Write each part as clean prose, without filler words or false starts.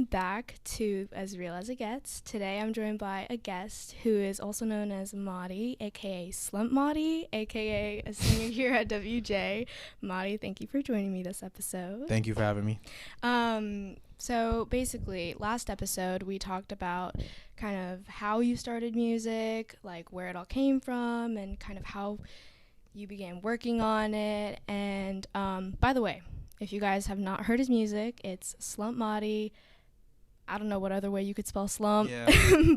back to As Real As It Gets. Today I'm joined by a guest who is also known as Madi, aka Slump Madi, aka a singer here at WJ. Madi, thank you for joining me this episode. Thank you for having me. So basically, last episode we talked about kind of how you started music, like where it all came from, and kind of how you began working on it. And by the way, if you guys have not heard his music, it's Slump Madi. I don't know what other way you could spell slump,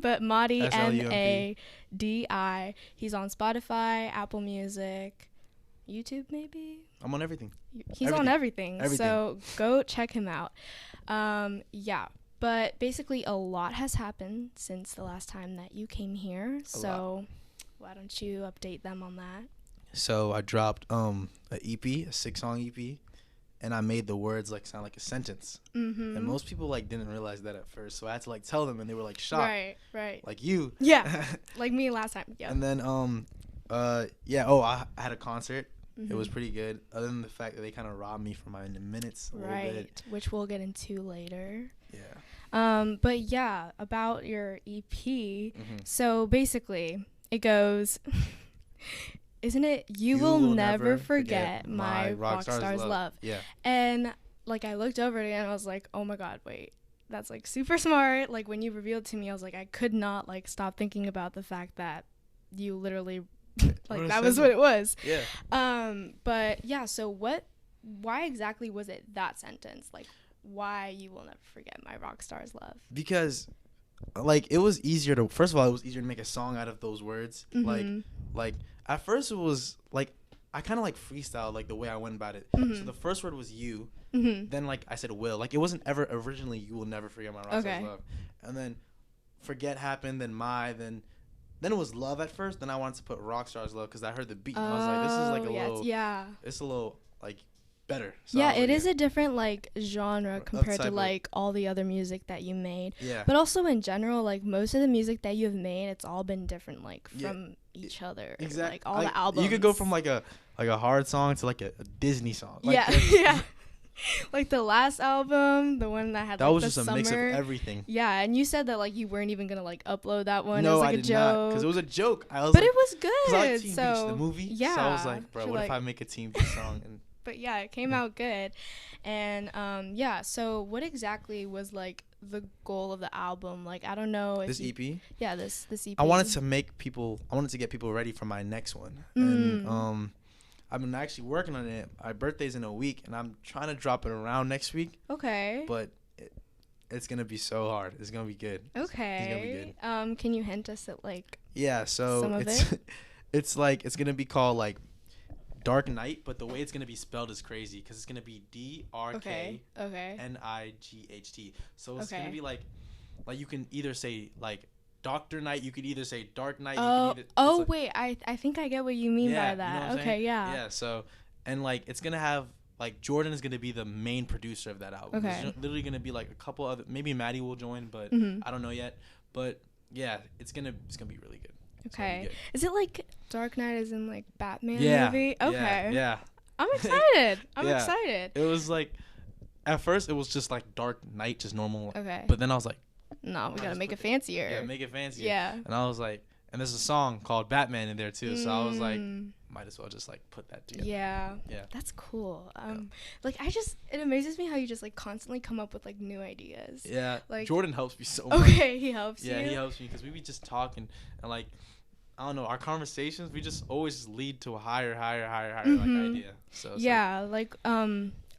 but Madi, Madi. He's on Spotify, Apple Music, YouTube maybe? I'm on everything. He's on everything. So go check him out. But basically a lot has happened since the last time that you came here. So why don't you update them on that? So I dropped an EP, a 6-song EP. And I made the words like sound like a sentence. Mm-hmm. And most people like didn't realize that at first. So I had to like tell them and they were like shocked. Right. Like you. Yeah. Like me last time. Yeah. And then I had a concert. Mm-hmm. It was pretty good. Other than the fact that they kind of robbed me from my minutes a little bit. Which we'll get into later. Yeah. But yeah, about your EP. Mm-hmm. So basically it goes isn't it? You will never forget my Rockstar's Love. Yeah. And like I looked over it and I was like, oh my God, wait, that's like super smart. Like when you revealed to me, I was like, I could not like stop thinking about the fact that you literally like that was what it was. Yeah. But yeah, so why exactly was it that sentence? Like why you will never forget my Rockstar's Love? Because like it was easier to make a song out of those words. Mm-hmm. Like at first it was like I kind of like freestyled like the way I went about it. Mm-hmm. So the first word was you. Mm-hmm. Then like I said will. Like it wasn't ever originally you will never forget my Rockstar's Love. And then forget happened. Then then it was love at first. Then I wanted to put Rockstar's Love because I heard the beat. And I was like, this is like it's a little like better. So yeah, it is a different like genre compared to like all the other music that you made. Yeah. But also in general, like most of the music that you've made, it's all been different like from each other. Exactly. Like all the albums. You could go from like a hard song to like a Disney song. Like, yeah. Like the last album, the one that had that like was the just a summer. mix of everything. Yeah, and you said that like you weren't even gonna like upload that one. No, it was like I a did joke. not, because it was a joke. But like, it was good. I like Teen so Beach, the movie. Yeah. So I was like, bro, what if I make a Teen Beach song? And but yeah, it came out good. And so what exactly was like the goal of the album? Like I don't know if this EP? Yeah, this EP. I wanted to get people ready for my next one. And I've been actually working on it. My birthday's in a week and I'm trying to drop it around next week. Okay. But it's going to be so hard. It's going to be good. Okay. It's going to be good. Can you hint us at like so it's like it's going to be called like Dark Knight, but the way it's going to be spelled is crazy because it's going to be DRKNIGHT. So it's going to be like you can either say like Dr. Knight, you could either say Dark Knight. Wait, I think I get what you mean by that. You know what okay, yeah. Yeah, so, and like it's going to have, like Jordan is going to be the main producer of that album. Okay. There's literally going to be like a couple other, maybe Maddie will join, but I don't know yet. But yeah, it's going to be really good. Okay. Is it like Dark Knight as in like Batman movie? Okay. Yeah. I'm excited. I'm excited. It was like, at first it was just like Dark Knight, just normal. Okay. But then I was like, no, we gotta make it fancier. Yeah, make it fancier. Yeah. And I was like, and there's a song called Batman in there too. So I was like, might as well just like put that together. Yeah. That's cool. Like it amazes me how you just like constantly come up with like new ideas. Yeah. Like Jordan helps me so much. Okay, he helps you. Yeah, he helps me because we be just talking and like, I don't know, our conversations, we just always lead to a higher like idea. So yeah, like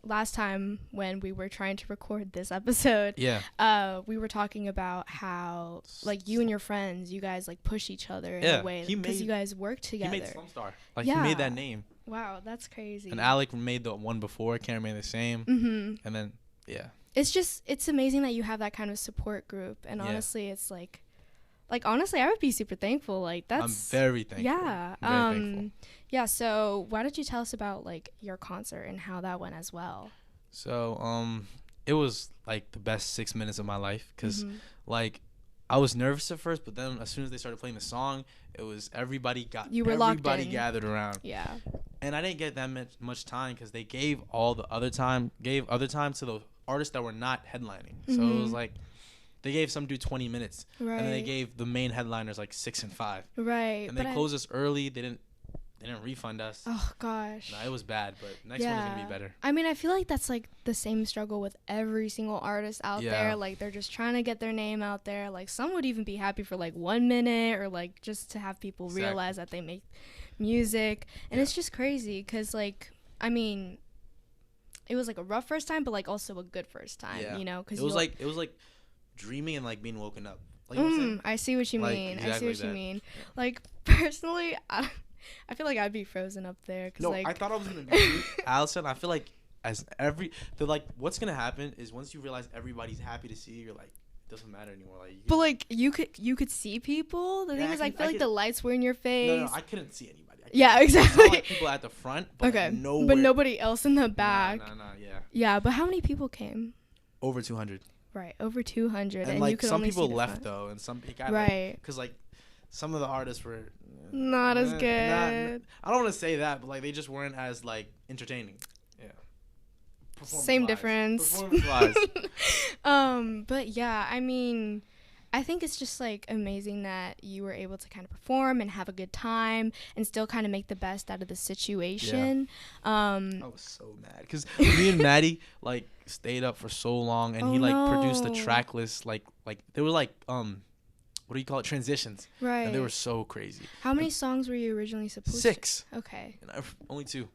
last time when we were trying to record this episode, we were talking about how like you and your friends, you guys like push each other in a way because you guys work together. He made Slump Star. Like he made that name. Wow, that's crazy. And Alec made the one before. Can't remain the same. Mm-hmm. And then it's amazing that you have that kind of support group. And honestly, it's like honestly, I would be super thankful. Like that's I'm very thankful. Yeah. I'm very thankful. Yeah. So why don't you tell us about like your concert and how that went as well? So it was like the best 6 minutes of my life because like I was nervous at first, but then as soon as they started playing the song, it was everybody gathered around. Yeah. And I didn't get that much time because they gave other time to the artists that were not headlining. So it was like they gave some dude 20 minutes, and then they gave the main headliners like 6 and 5. Right. And they closed us early. They didn't refund us. Oh gosh. No, it was bad, but next one is gonna be better. I mean, I feel like that's like the same struggle with every single artist out there. Like they're just trying to get their name out there. Like some would even be happy for like 1 minute, or like just to have people realize that they make music. And it's just crazy because like, I mean, it was like a rough first time, but like also a good first time, you know? Cause it was like dreaming and like being woken up. Like I see what you mean. Exactly I see what you mean. Yeah. Like personally, I feel like I'd be frozen up there. Cause no, like, I thought I was gonna be you, Allison. I feel like what's gonna happen is once you realize everybody's happy to see you, you're like, it doesn't matter anymore. Like, but like you could see people. The thing is, I feel like the lights were in your face. No, I couldn't see anybody. Yeah, exactly. Like people at the front, but okay, like but nobody else in the back. No, yeah. Yeah, but how many people came? Over 200. Right, over 200, and like you could some only people see left though, and some people because like some of the artists were not as good. I don't want to say that, but like they just weren't as like entertaining. Yeah. Same difference. Performance-wise. But yeah, I mean, I think it's just like amazing that you were able to kind of perform and have a good time and still kind of make the best out of the situation. I was so mad because me and Maddie like stayed up for so long, and he like produced the track list like they were like what do you call it, transitions, right? And they were so crazy. How many songs were you originally supposed 6 to? Okay. And only 2.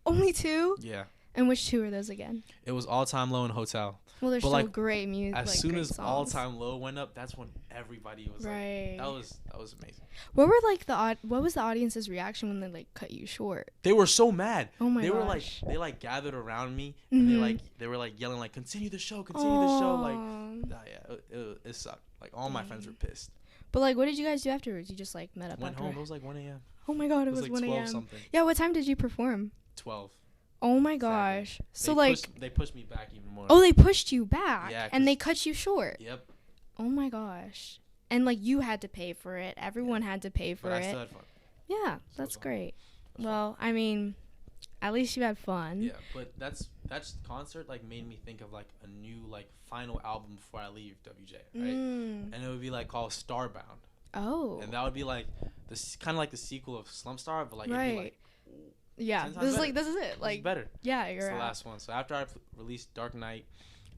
Only 2? Yeah. And which 2 are those again? It was All Time Low and Hotel. Well, there's still like, great music. As like, soon as songs. All Time Low went up, that's when everybody was like, that was amazing. What were like what was the audience's reaction when they like cut you short? They were so mad. Oh my gosh. Were like they gathered around me, and they were like yelling like, continue the show, the show. Like it sucked. Like all my friends were pissed. But like, what did you guys do afterwards? You just like met up. Went home. It was like 1 a.m. Oh my god, it was like 1 a.m. something. Yeah, what time did you perform? 12. Oh my gosh. Exactly. So they pushed me back even more. Oh, they pushed you back. Yeah. And they cut you short. Yep. Oh my gosh. And like you had to pay for it. Everyone had to pay for it. I still had fun. Yeah, that's great. Well, I mean, at least you had fun. Yeah, but that's concert like made me think of like a new like final album before I leave WJ, right? And it would be like called Starbound. Oh. And that would be like this kind of like the sequel of Slump Star, but like right. it'd be like yeah, this is it. Like it's better. Yeah, it's the last one. So after I release Dark Knight,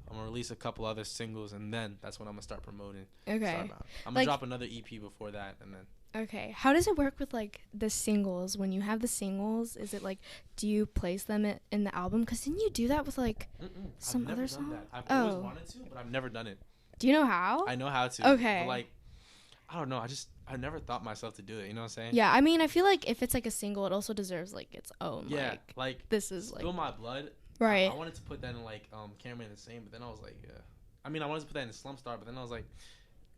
I'm gonna release a couple other singles, and then that's when I'm gonna start promoting. Okay. Starbound. I'm gonna drop another EP before that, and then. Okay. How does it work with like the singles? When you have the singles, is it like, do you place them in the album? Because didn't you do that with like some other song? I've always wanted to, but I've never done it. Do you know how? I know how to. Okay. But like, I don't know. I never thought myself to do it. You know what I'm saying? Yeah. I mean, I feel like if it's like a single, it also deserves like its own. Yeah. Like this is like. Spill My Blood. Right. I wanted to put that in like Cameraman the Same, but then I was like, yeah. I mean, I wanted to put that in Slump Star, but then I was like,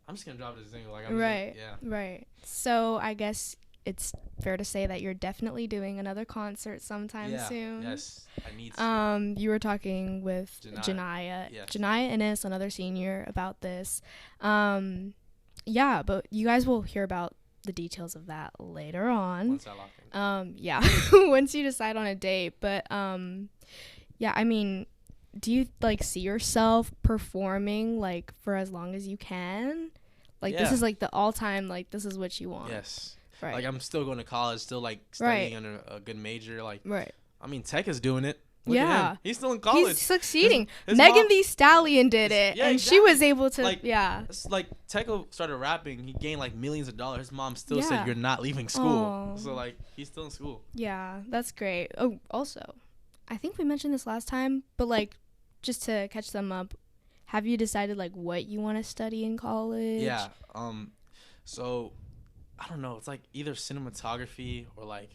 I'm just gonna drop it as a single. Like, right. Right. So I guess it's fair to say that you're definitely doing another concert sometime soon. Yes, I need to. You were talking with Janaya. Yes. Janaya Innes, another senior, about this. Yeah, but you guys will hear about the details of that later on. Once I lock in. Yeah, once you decide on a date. But yeah, I mean, do you like see yourself performing like for as long as you can? Like this is like the all-time, like this is what you want. Yes. Right. Like I'm still going to college, still like studying under a good major. Like I mean, Tech is doing it. Look at him. He's still in college. He's succeeding. His Megan mom, Thee Stallion did it, and she was able to. Like, it's like Techo started rapping. He gained like millions of dollars. His mom still said, "You're not leaving school." So like he's still in school. Yeah, that's great. Oh, also, I think we mentioned this last time, but like just to catch them up, have you decided like what you want to study in college? Yeah. So I don't know. It's like either cinematography or like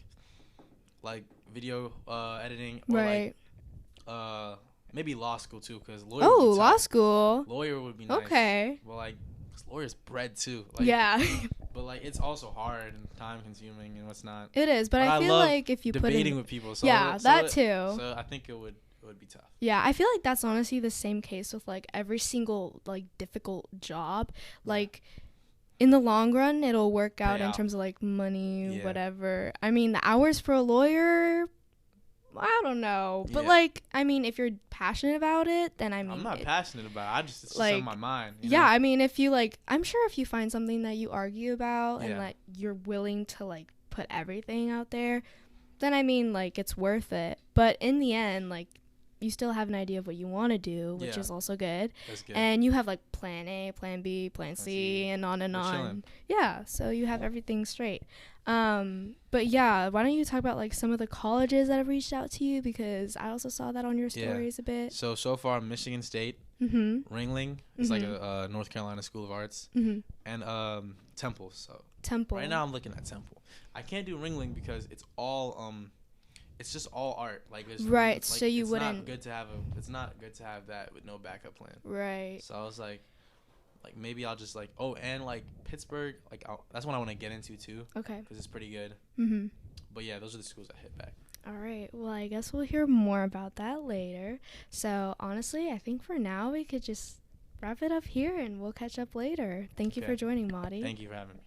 video editing or like maybe law school too, because lawyer. Oh, law school. Lawyer would be nice. Okay. Well, like, cause lawyer's bread too. Like, yeah. But like, it's also hard and time consuming and what's not. It is, but I feel like if you put debating with people. So that too. So I think it would be tough. Yeah, I feel like that's honestly the same case with like every single like difficult job. Like in the long run, it'll work out in terms of like money, whatever. I mean, the hours for a lawyer I don't know. But, Yeah. like, I mean, if you're passionate about it, then, I mean. I'm not passionate about it. It's just like, in my mind. Yeah, know? I mean, if you, like, I'm sure if you find something that you argue about and, Yeah. like, you're willing to, like, put everything out there, then, I mean, like, it's worth it. But in the end, like, you still have an idea of what you want to do, which is also good. That's good. And you have, like, plan A, plan B, plan C, and on and on. Chilling. Yeah, so you have everything straight. But yeah, why don't you talk about, like, some of the colleges that have reached out to you, because I also saw that on your stories a bit. So far, Michigan State, Ringling is like a North Carolina School of Arts, and Temple. So Temple. Right now I'm looking at Temple. I can't do Ringling because it's all it's just all art. Like right. Like, so you wouldn't. It's not good to have that with no backup plan. Right. So I was like maybe I'll just and like Pittsburgh, like that's what I want to get into too. Okay. Because it's pretty good. But yeah, those are the schools that hit back. All right. Well, I guess we'll hear more about that later. So honestly, I think for now we could just wrap it up here, and we'll catch up later. Thank you for joining, Madi. Thank you for having me.